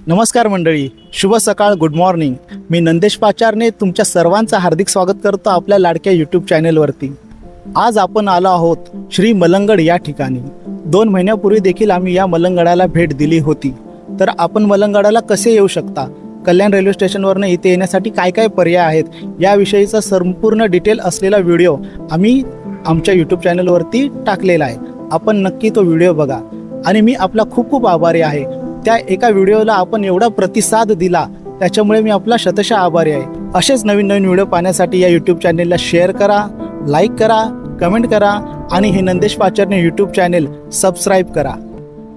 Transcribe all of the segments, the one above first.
नमस्कार मंडळी, शुभ सकाळ, गुड मॉर्निंग. मी नंदेश पाचारने तुमच्या सर्वांचं हार्दिक स्वागत करतो आपल्या लाडक्या यूट्यूब चॅनेलवरती. आज आपण आलो आहोत श्री मलंगड या ठिकाणी. 2 महिन्यापूर्वी देखील आम्ही या मलंगडाला भेट दिली होती. तर आपण मलंगडाला कसे येऊ शकता, कल्याण रेल्वे स्टेशनवरनं इथे येण्यासाठी काय काय पर्याय आहेत, याविषयीचा संपूर्ण डिटेल असलेला व्हिडिओ आम्ही आमच्या यूट्यूब चॅनलवरती टाकलेला आहे. आपण नक्की तो व्हिडिओ बघा. आणि मी आपला खूप खूप आभारी आहे. त्या एका व्हिडिओला आपण एवढा प्रतिसाद दिला, त्याच्यामुळे मी आपला शतशः आभारी आहे. असेच नवीन नवीन व्हिडिओ पाहण्यासाठी या यूट्यूब चॅनेलला शेअर करा, लाईक करा, कमेंट करा आणि हे Nandesh Pacharne YouTube channel subscribe करा.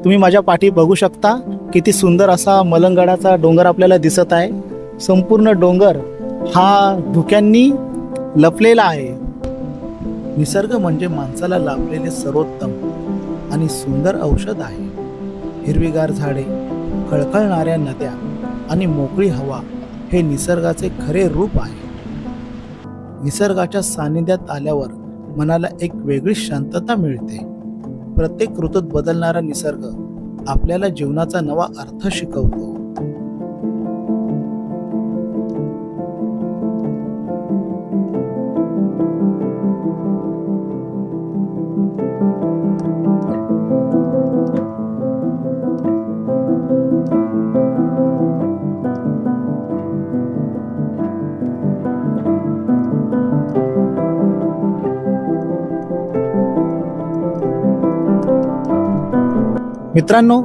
तुम्ही माझ्या पाठी बघू शकता, किती सुंदर असा मलंगडाचा डोंगर आपल्याला दिसत आहे. संपूर्ण डोंगर हा धुक्यांनी लपलेला आहे. निसर्ग म्हणजे माणसाला लाभलेले सर्वोत्तम आणि सुंदर औषध आहे. हिरवीगार झाडे, खळखळणाऱ्या नद्या आणि मोकळी हवा हे निसर्गाचे खरे रूप आहे. निसर्गाच्या सानिध्यात आल्यावर मनाला एक वेगळी शांतता मिळते. प्रत्येक ऋतूत बदलणारा निसर्ग आपल्याला जीवनाचा नवा अर्थ शिकवतो. मित्रांनो,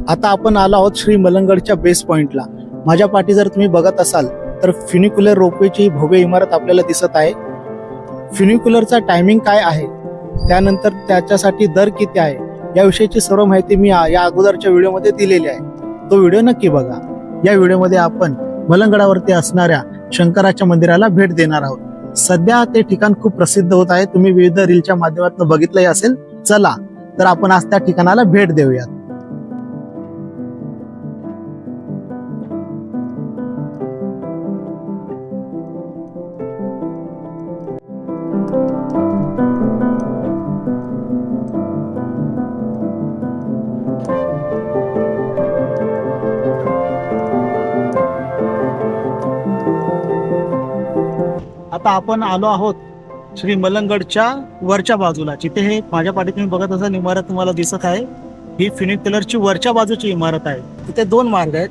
आता आपण आलो आहोत श्री मलंगडच्या बेस पॉइंटला. माझ्या पाठी जर तुम्ही बघत असाल तर फ्युनिक्युलर रोपवेची भव्य इमारत आपल्याला दिसत आहे. फ्युनिक्युलरचा टायमिंग काय आहे, त्यानंतर त्याच्यासाठी दर किती आहे, याविषयीची सर्व माहिती मी या अगोदरच्या व्हिडिओमध्ये दिलेली आहे. तो व्हिडिओ नक्की बघा. या व्हिडिओमध्ये आपण मलंगडावरती असणाऱ्या शंकराच्या मंदिराला भेट देणार आहोत. सध्या ते ठिकाण खूप प्रसिद्ध होत आहे. तुम्ही विविध रीलच्या माध्यमातून बघितलंही असेल. चला तर आपण आज त्या ठिकाणाला भेट देऊयात. आता आपण आलो आहोत श्री मलंगडच्या वरच्या बाजूला, जिथे हे माझ्या पाठी तुम्ही बघत असाल इमारत तुम्हाला दिसत आहे. ही फ्युनिक्युलरची वरच्या बाजूची इमारत आहे. तिथे 2 मार्ग आहेत.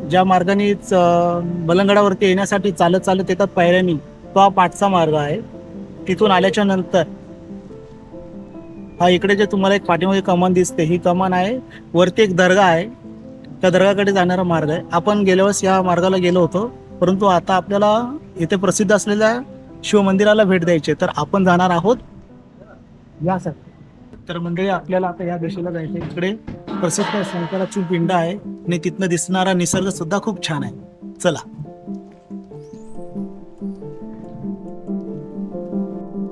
ज्या मार्गाने मलंगडावरती येण्यासाठी चालत चालत येतात पायऱ्यांनी, तो हा पाठचा मार्ग आहे. तिथून आल्याच्या नंतर हा इकडे जे तुम्हाला एक पाठीमध्ये कमान दिसते, ही कमान आहे. वरती एक दर्गा आहे, त्या दर्गाकडे जाणारा मार्ग आहे. आपण गेल्या वेळेस या मार्गाला गेलो होतो, परंतु आता आपल्याला इथे प्रसिद्ध असलेल्या शिव मंदिराला भेट द्यायची. तर आपण जाणार आहोत यासाठी. तर मंडळी, आपल्याला आता या दिशेला जायचं. इकडे प्रसिद्ध शंकराची पिंड आहे आणि तिथनं दिसणारा निसर्ग सुद्धा खूप छान आहे. चला.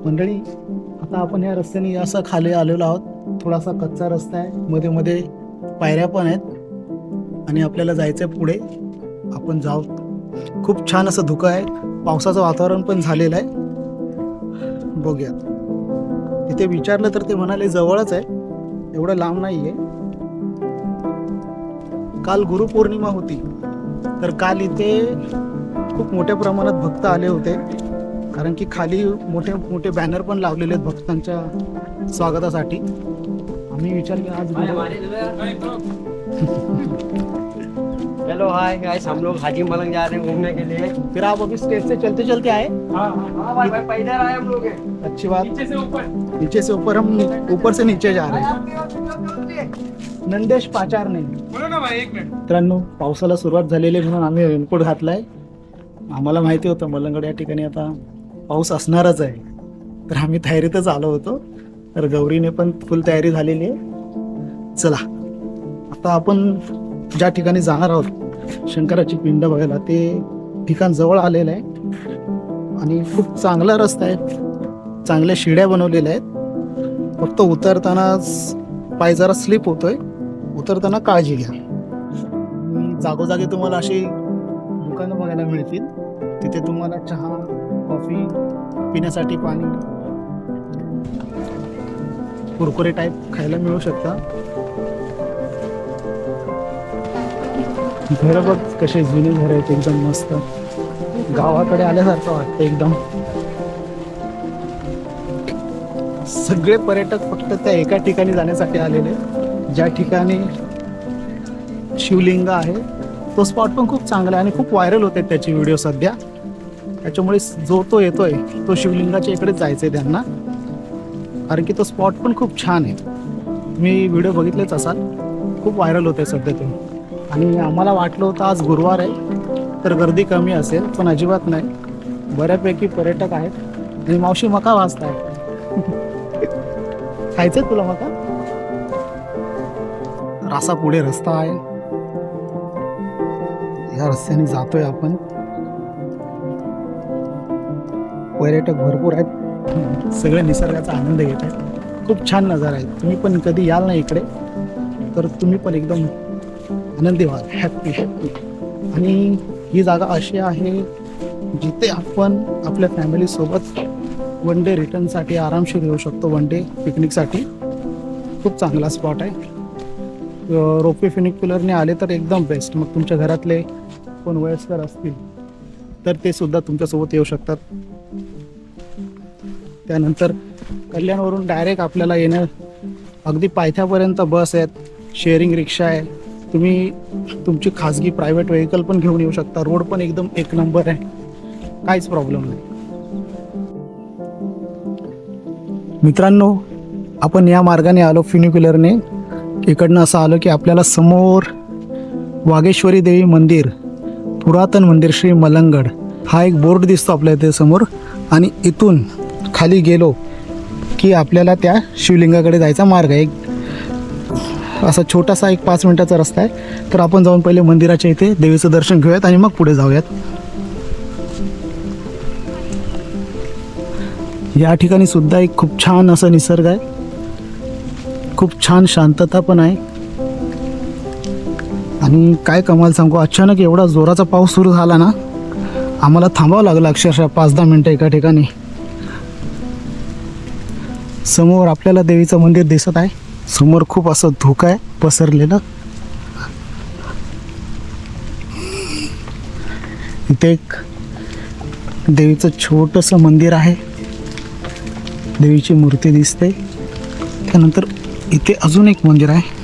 मंडळी, आता आपण या रस्त्याने असं खाली आलेलो आहोत. थोडासा कच्चा रस्ता आहे, मध्ये मध्ये पायऱ्या पण आहेत आणि आपल्याला जायचंय पुढे. आपण जाऊ. खूप छान असं धुकं आहे. पावसाचं वातावरण पण झालेलं आहे. बघूया. तिथे विचारलं तर ते म्हणाले जवळच आहे, एवढं लांब नाहीये. काल गुरुपौर्णिमा होती, तर काल इथे खूप मोठ्या प्रमाणात भक्त आले होते. कारण की खाली मोठे मोठे बॅनर पण लावलेले आहेत भक्तांच्या स्वागतासाठी. आम्ही विचार केला आज हेलो हाय गाइस, हम लोग हाजी मलंग जा रहे हैं घूमने के लिए. फिर आप अभी स्टेज से चलते चलते आए? हाँ भाई, पैदल आए हम लोग. अच्छी बात. नीचे से ऊपर हम ऊपर से नीचे जा रहे हैं. नंदेश पाचारने. बोलो ना भाई, 1 मिनिट. मित्रांनो, पावसाला सुरुवात झालेली आहे म्हणून आम्ही रेनकोट घातलाय. आम्हाला माहिती होतं मलंगड या ठिकाणी आता पाऊस असणारच आहे, तर आम्ही तयारीतच आलो होतो. तर गौरीने पण फुल तयारी झालेली आहे. चला, आता आपण ज्या ठिकाणी जाणार आहोत शंकराची पिंड बघायला, ते ठिकाण जवळ आलेलं आहे आणि खूप चांगला रस्ता आहे. चांगल्या शिड्या बनवलेल्या आहेत. फक्त उतरताना पाय जरा स्लिप होतोय. उतरताना काळजी घ्या. जागोजागी तुम्हाला अशी दुकानं बघायला मिळतील. तिथे तुम्हाला चहा, कॉफी, पिण्यासाठी पाणी, कुरकुरे टाईप खायला मिळू शकता. घरं बघ कसे जुने घर आहेत, एकदम मस्त गावाकडे आल्यासारखं वाटतं एकदम. सगळे पर्यटक फक्त त्या एका ठिकाणी जाण्यासाठी आलेले, ज्या ठिकाणी शिवलिंग आहे. तो स्पॉट पण खूप चांगला आहे आणि खूप व्हायरल होते त्याची व्हिडिओ सध्या. त्याच्यामुळे जो तो येतोय तो शिवलिंगाच्या इकडेच जायचं आहे त्यांना, कारण की तो स्पॉट पण खूप छान आहे. तुम्ही व्हिडिओ बघितलेच असाल, खूप व्हायरल होते सध्या तो. आणि आम्हाला वाटलं होतं आज गुरुवार आहे तर गर्दी कमी असेल, पण अजिबात नाही. बऱ्यापैकी पर्यटक आहेत. आणि मावशी मका वाजताय. खायचंय तुला मका? असा पुढे रस्ता आहे, या रस्त्याने जातोय आपण. पर्यटक भरपूर आहेत, सगळे निसर्गाचा आनंद घेत आहेत. खूप छान नजारा आहे. तुम्ही पण कधी याल ना इकडे तर तुम्ही पण एकदम आनंदी व्हाल, हॅप्पी. आणि ही जागा अशी आहे जिथे आपण आपल्या फॅमिलीसोबत वन डे रिटर्नसाठी आरामशीर येऊ शकतो. वन डे पिकनिकसाठी खूप चांगला स्पॉट आहे. रोपवे फ्युनिक्युलरने आले तर एकदम बेस्ट. मग तुमच्या घरातले कोण वयस्कर असतील तर ते सुद्धा तुमच्यासोबत येऊ शकतात. त्यानंतर कल्याणवरून डायरेक्ट आपल्याला येणं अगदी पायथ्यापर्यंत बस आहेत, शेअरिंग रिक्षा आहे. तुम्ही तुमची खाजगी प्रायव्हेट व्हेकल पण घेऊन येऊ शकता. रोड पण एकदम एक नंबर आहे, काहीच प्रॉब्लेम नाही. मित्रांनो, आपण या मार्गाने आलो फ्युनिक्युलरने. इकडनं असं आलो की आपल्याला समोर वागेश्वरी देवी मंदिर, पुरातन मंदिर श्री मलंगड हा एक बोर्ड दिसतो आपल्या इथे समोर. आणि इथून खाली गेलो की आपल्याला त्या शिवलिंगाकडे जायचा मार्ग आहे. असा छोटासा एक 5 मिनिटाचा रस्ता आहे. तर आपण जाऊन पहिले मंदिराच्या इथे देवीचं दर्शन घेऊयात आणि मग पुढे जाऊयात. या ठिकाणी सुद्धा एक खूप छान असा निसर्ग आहे, खूप छान शांतता पण आहे. आणि काय कमाल सांगू, अचानक एवढा जोराचा पाऊस सुरू झाला ना, आम्हाला थांबावं लागलं अक्षरशः 5-10 मिनटं एका ठिकाणी. समोर आपल्याला देवीचं मंदिर दिसत आहे. समोर खूप असं धुकं आहे पसरलेलं. इथे एक देवीचं छोटंसं मंदिर आहे, देवीची मूर्ती दिसते. त्यानंतर इथे अजून एक मंदिर आहे.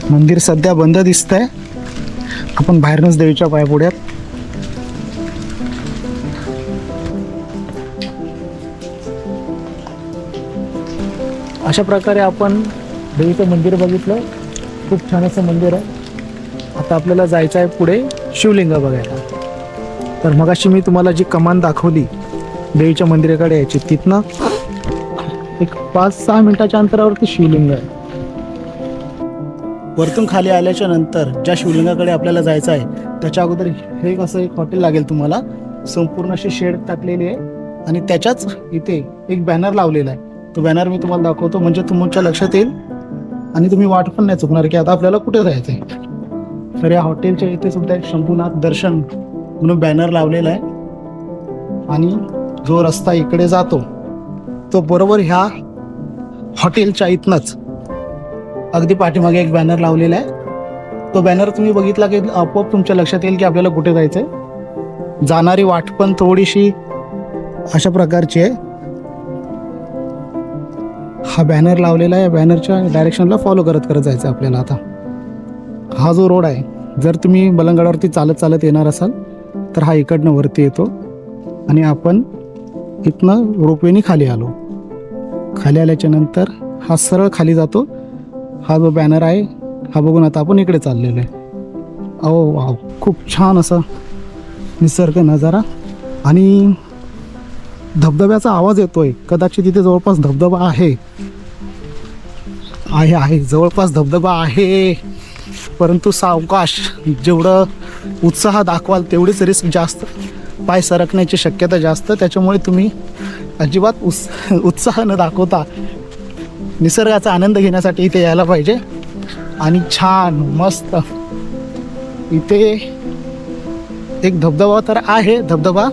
मंदिर सध्या बंद दिसतंय. आपण बाहेरनच देवीच्या पाया पुढ्यात. अशा प्रकारे आपण देवीचं मंदिर बघितलं. खूप छान असं मंदिर आहे. आता आपल्याला जायचं आहे पुढे शिवलिंग बघायला. तर मगाशी मी तुम्हाला जी कमान दाखवली देवीच्या मंदिराकडे यायची, तिथनं एक 5-6 मिनिटाच्या अंतरावरती शिवलिंग आहे. वरतून खाली आल्याच्या नंतर ज्या शिवलिंगाकडे आपल्याला जायचं आहे त्याच्या अगोदर हे असं एक हॉटेल लागेल तुम्हाला. संपूर्ण अशी शेड टाकलेली आहे आणि त्याच्याच इथे एक बॅनर लावलेला आहे. तो बॅनर मी तुम्हाला दाखवतो म्हणजे तुमच्या लक्षात येईल आणि तुम्ही वाट पण नाही चुकणार की आता आपल्याला कुठे जायचं आहे. तर या हॉटेलच्या इथे सुद्धा एक शंभूनाथ दर्शन म्हणून बॅनर लावलेला आहे. आणि जो रस्ता इकडे जातो तो बरोबर ह्या हॉटेलच्या इथनंच अगदी पाठीमागे एक बॅनर लावलेला आहे. तो बॅनर तुम्ही बघितला की आपोआप तुमच्या लक्षात येईल की आपल्याला कुठे जायचं आहे. जाणारी वाट पण थोडीशी अशा प्रकारची आहे. हा बॅनर लावलेला आहे, या बॅनरच्या डायरेक्शनला फॉलो करत करत जायचं आपल्याला. आता हा जो रोड आहे, जर तुम्ही मलंगडावरती चालत चालत येणार असाल तर हा इकडनं वरती येतो आणि आपण इथनं रोपवेने खाली आलो. खाली आल्याच्या नंतर हा सरळ खाली जातो. हा जो बॅनर आहे हा बघून आता आपण इकडे चाललेलो आहे. अहो वाव, खूप छान असा निसर्ग नजारा आणि धबधब्याचा आवाज येतोय. कदाचित तिथे जवळपास धबधबा आहे जवळपास धबधबा आहे. परंतु सावकाश, जेवढं उत्साह दाखवाल तेवढीच रिस्क जास्त, पाय सरकण्याची शक्यता जास्त. त्याच्यामुळे तुम्ही अजिबात उत्साह न दाखवता निसर्गाचा आनंद घेण्यासाठी इथे यायला पाहिजे. आणि छान मस्त इथे एक धबधबा तर आहे, धबधबा.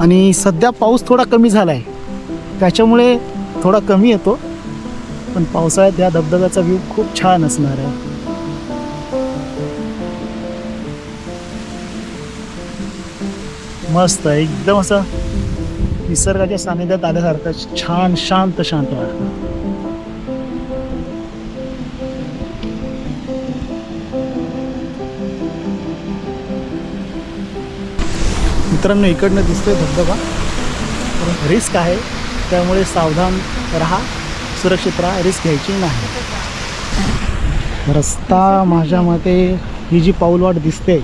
आणि सध्या पाऊस थोडा कमी झाला आहे त्याच्यामुळे थोडा कमी येतो. पण पावसाळ्यात या धबधब्याचा व्ह्यू खूप छान असणार आहे. मस्त एकदम असं निसर्गाच्या सानिध्यात आल्यासारखं छान शांत शांत वाटतं. मित्रांनो इकडनं दिसतोय धबधबा, रिस्क आहे त्यामुळे सावधान राहा, सुरक्षित राहा, रिस्क घ्यायची नाही. रस्ता माझ्या मते ही जी पाऊलवाट दिसते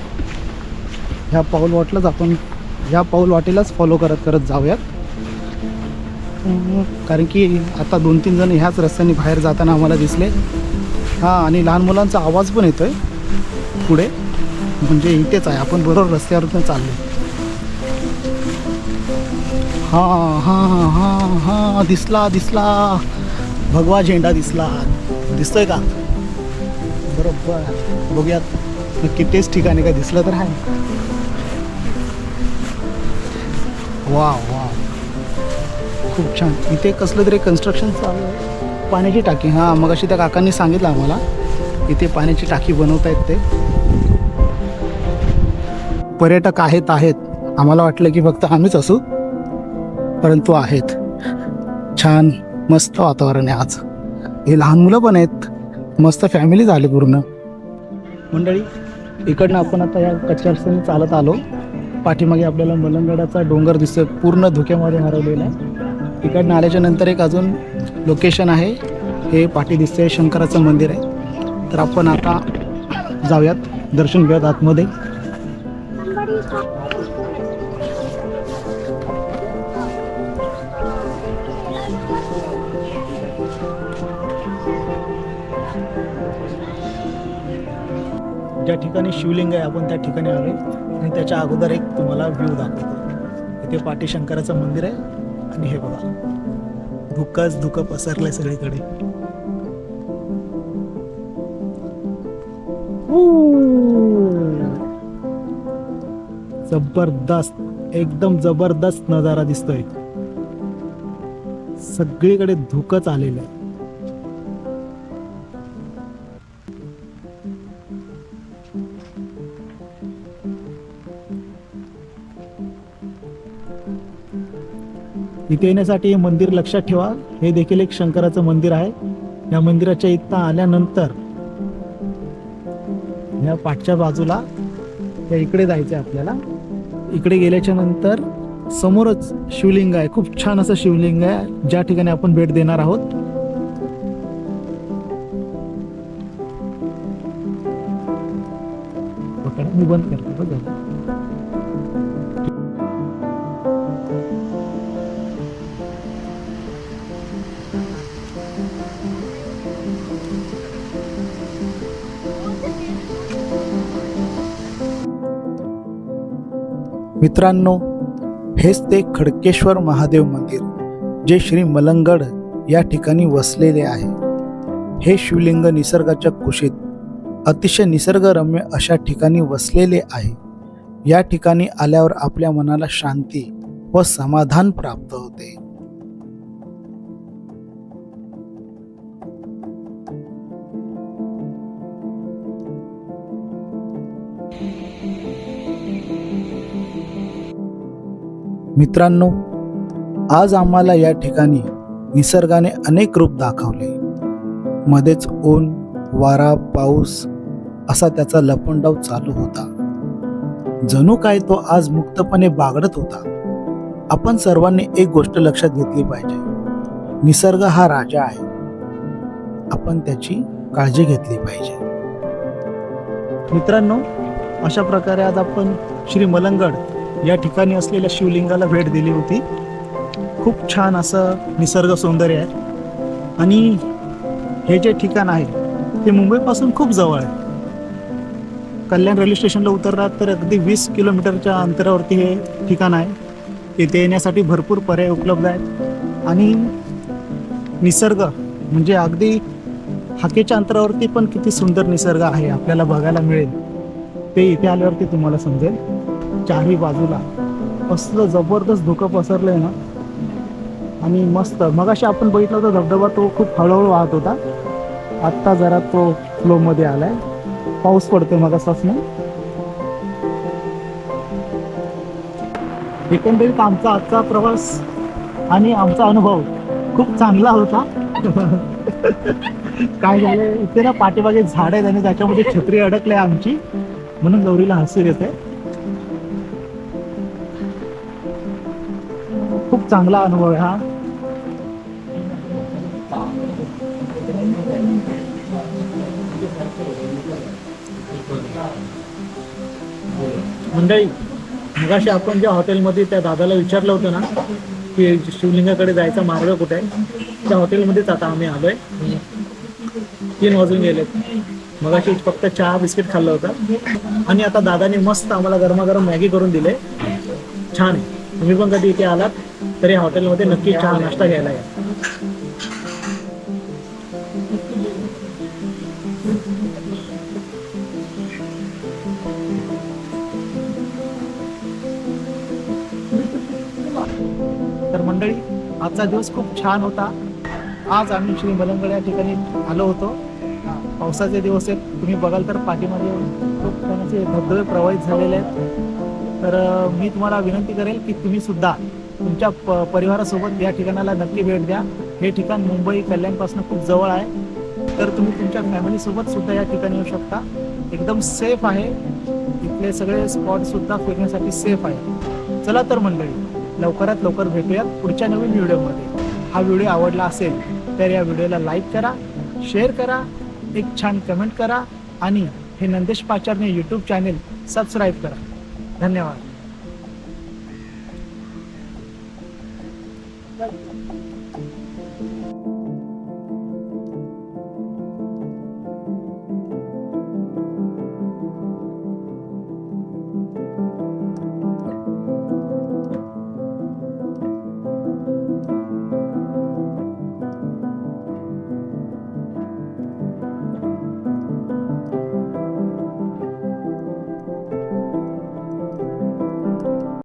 ह्या पाऊलवाटलाच आपण ह्या पाऊलवाटेलाच फॉलो करत करत जाऊयात. कारण की आता 2-3 जण ह्याच रस्त्याने बाहेर जाताना आम्हाला दिसले. हां, आणि लहान मुलांचा आवाज पण येतोय पुढे, म्हणजे इथेच आहे, आपण बरोबर रस्त्यावरून चाललो. हां हां हां हां, दिसला भगवा झेंडा दिसतोय का? बरोबर, बघूयात नक्की तेच ठिकाणी काय दिसलं तर आहे. वा खूप छान. इथे कसलं तरी कन्स्ट्रक्शन चालू आहे. पाण्याची टाकी, हां मग अशी त्या काकांनी सांगितलं आम्हाला इथे पाण्याची टाकी बनवतायत ते. पर्यटक आहेत आम्हाला वाटलं की फक्त आम्हीच असू, परंतु आहेत. छान मस्त वातावरण आहे आज. हे लहान मुलं पण आहेत, मस्त फॅमिली झाली पूर्ण. मंडळी इकडनं आपण आता या कच्च्या रस्त्याने चालत आलो. पाठीमागे आपल्याला मलंगडाचा डोंगर दिसतोय, पूर्ण धुक्यामध्ये हरवलेला आहे. इकडनं आल्याच्या नंतर एक अजून लोकेशन आहे, हे पाठी दिसतंय शंकराचं मंदिर आहे. तर आपण आता जाऊयात, दर्शन घेऊयात आतमध्ये. ज्या ठिकाणी शिवलिंग आहे आपण त्या ठिकाणी आलोय आणि त्याच्या अगोदर एक तुम्हाला व्ह्यू दाखवतो. इथे पाठी शंकराचं मंदिर आहे आणि हे बघा धुकं पसरलंय सगळीकडे. जबरदस्त, एकदम जबरदस्त नजारा दिसतोय. सगळीकडे धुकंच आलेलं आहे. इथे येण्यासाठी हे मंदिर लक्षात ठेवा, हे देखील एक शंकराचं मंदिर आहे. या मंदिराच्या इथं आल्यानंतर या पाठच्या बाजूला या इकडे जायचं आहे आपल्याला. इकडे गेल्याच्या नंतर समोरच शिवलिंग आहे, खूप छान असं शिवलिंग आहे, ज्या ठिकाणी आपण भेट देणार आहोत. मी बंद करतो बघा. मित्रांनो हेच ते खडकेश्वर महादेव मंदिर, जे श्री मलंगड या ठिकाणी वसलेले आहे. हे शिवलिंग निसर्गाच्या कुशीत अतिशय निसर्गरम्य अशा ठिकाणी वसलेले आहे. या ठिकाणी आल्यावर आपल्या मनाला शांती व समाधान प्राप्त होते. मित्रांनो आज आम्हाला या ठिकाणी निसर्गाने अनेक रूप दाखवले. मध्येच ऊन, वारा, पाऊस असा त्याचा लपंडाव चालू होता. जणू काय तो आज मुक्तपणे बागडत होता. आपण सर्वांनी एक गोष्ट लक्षात घेतली पाहिजे, निसर्ग हा राजा आहे, आपण त्याची काळजी घेतली पाहिजे. मित्रांनो अशा प्रकारे आज आपण श्री मलंगड या ठिकाणी असलेल्या शिवलिंगाला भेट दिली होती. खूप छान असं निसर्ग सौंदर्य आहे आणि हे जे ठिकाण आहे ते मुंबईपासून खूप जवळ आहे. कल्याण रेल्वे स्टेशनला उतरलात तर अगदी 20 किलोमीटरच्या अंतरावरती हे ठिकाण आहे. इथे येण्यासाठी भरपूर पर्याय उपलब्ध आहेत आणि निसर्ग म्हणजे अगदी हाकेच्या अंतरावरती पण किती सुंदर निसर्ग आहे आपल्याला बघायला मिळेल ते इथे आल्यावरती तुम्हाला समजेल. चारही बाजूला असलं जबरदस्त धुकं पसरलंय ना, आणि मस्त मगाशी आपण बघितलं होता धबधबा, तो खूप हळूहळू वाहत होता. आत्ता जरा तो फ्लोमध्ये आलाय. पाऊस पडतोय मगापासून. एकंदरीत आमचा आजचा प्रवास आणि आमचा अनुभव खूप चांगला होता. काय झालंय इथे ना पाठीमागे झाड आहेत आणि त्याच्यामध्ये छत्री अडकली आमची, म्हणून गौरीला हसू येते. खूप चांगला अनुभव आहे हा. मंडळी, मगाशी आपण ज्या हॉटेलमध्ये त्या दादाला विचारलं होतं ना की शिवलिंगाकडे जायचा मार्ग कुठे आहे, त्या हॉटेलमध्येच आता आम्ही आलोय. 3 वाजून गेलेत. मगाशी फक्त चहा बिस्किट खाल्लं होतं आणि आता दादाने मस्त आम्हाला गरमागरम मॅगी करून दिले. छान आहे. तुम्ही पण कधी इथे आलात तरी हॉटेलमध्ये नक्की चहा नाश्ता घ्यायला या. तर मंडळी, आजचा दिवस खूप छान होता. आज आम्ही श्री मलंगड या ठिकाणी आलो होतो. पावसाचे दिवस आहेत. तुम्ही बघाल तर पाठीमागे खूप छानसे धबधबे प्रवाहित झालेले आहेत. तर मी तुम्हाला विनंती करेल की तुम्ही सुद्धा तुमच्या परिवारासोबत या ठिकाणाला नक्की भेट द्या. हे ठिकाण मुंबई कल्याणपासून खूप जवळ आहे. तर तुम्ही तुमच्या फॅमिलीसोबत सुद्धा या ठिकाणी येऊ शकता. एकदम सेफ आहे. इथले सगळे स्पॉट सुद्धा फिरण्यासाठी सेफ आहे. चला तर मंडळी, लवकरात लवकर भेटूयात पुढच्या नवीन व्हिडिओमध्ये. हा व्हिडिओ आवडला असेल तर या व्हिडिओला लाईक करा, शेअर करा, एक छान कमेंट करा आणि हे Nandesh Pacharne YouTube channel subscribe करा. धन्यवाद.